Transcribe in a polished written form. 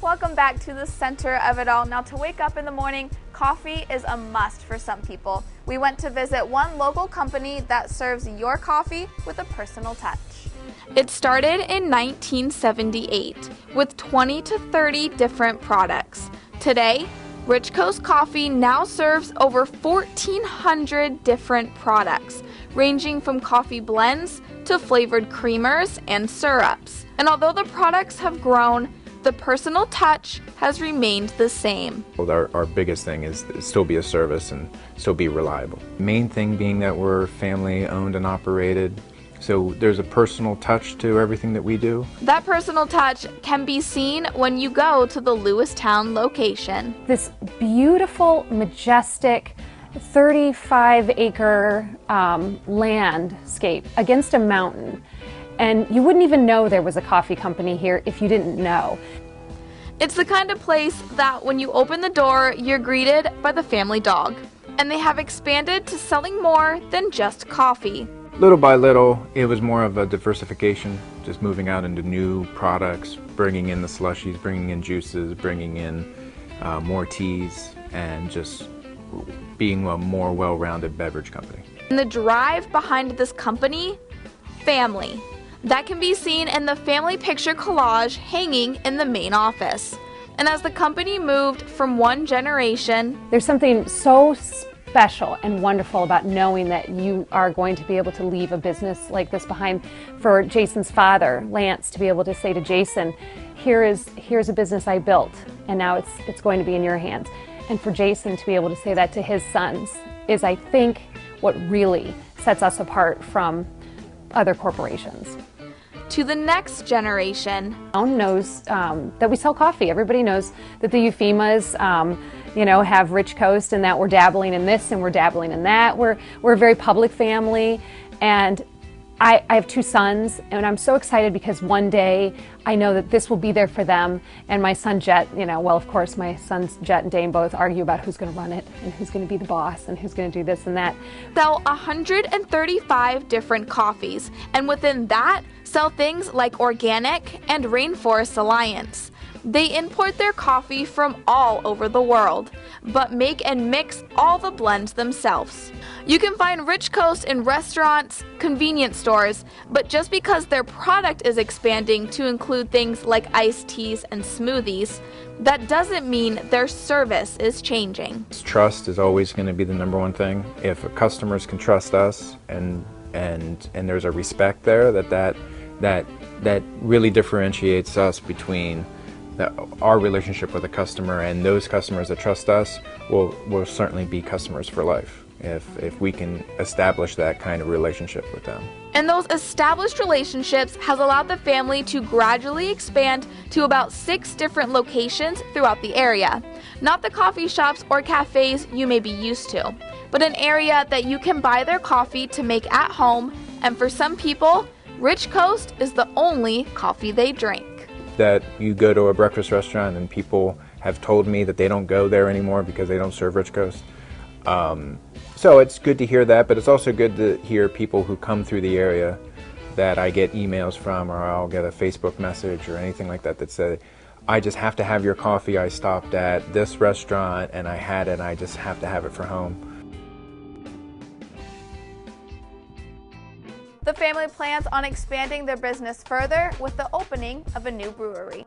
Welcome back to the center of it all. Now, to wake up in the morning, coffee is a must for some people. We went to visit one local company that serves your coffee with a personal touch. It started in 1978 with 20 to 30 different products. Today, Rich Coast Coffee now serves over 1,400 different products, ranging from coffee blends to flavored creamers and syrups. And although the products have grown, the personal touch has remained the same. Our biggest thing is still be a service and still be reliable. Main thing being that we're family owned and operated, so there's a personal touch to everything that we do. That personal touch can be seen when you go to the Lewistown location. This beautiful, majestic 35-acre landscape against a mountain. And you wouldn't even know there was a coffee company here if you didn't know. It's the kind of place that when you open the door, you're greeted by the family dog. And they have expanded to selling more than just coffee. Little by little, it was more of a diversification, just moving out into new products, bringing in the slushies, bringing in juices, bringing in more teas, and just being a more well-rounded beverage company. And the drive behind this company, family. That can be seen in the family picture collage hanging in the main office. And as the company moved from one generation, there's something so special and wonderful about knowing that you are going to be able to leave a business like this behind. For Jason's father, Lance, to be able to say to Jason, here's a business I built, and now it's going to be in your hands. And for Jason to be able to say that to his sons is, I think, what really sets us apart from other corporations. To the next generation, knows that we sell coffee. Everybody knows that the Euphemas, have Rich Coast, and that we're dabbling in this and we're dabbling in that. We're a very public family, and I have two sons, and I'm so excited because one day I know that this will be there for them. And my son Jet, of course, my sons Jet and Dane both argue about who's going to run it and who's going to be the boss and who's going to do this and that. Sell 135 different coffees, and within that, sell things like Organic and Rainforest Alliance. They import their coffee from all over the world, but make and mix all the blends themselves. You can find Rich Coast in restaurants, convenience stores, but just because their product is expanding to include things like iced teas and smoothies, that doesn't mean their service is changing. Trust is always going to be the number one thing. If customers can trust us and there's a respect there, that really differentiates us between our relationship with a customer, and those customers that trust us will certainly be customers for life if we can establish that kind of relationship with them. And those established relationships has allowed the family to gradually expand to about 6 different locations throughout the area. Not the coffee shops or cafes you may be used to, but an area that you can buy their coffee to make at home, and for some people, Rich Coast is the only coffee they drink. That you go to a breakfast restaurant and people have told me that they don't go there anymore because they don't serve Rich Coast. So it's good to hear that, but it's also good to hear people who come through the area that I get emails from, or I'll get a Facebook message or anything like that say, I just have to have your coffee. I stopped at this restaurant and I had it, and I just have to have it for home. The family plans on expanding their business further with the opening of a new brewery.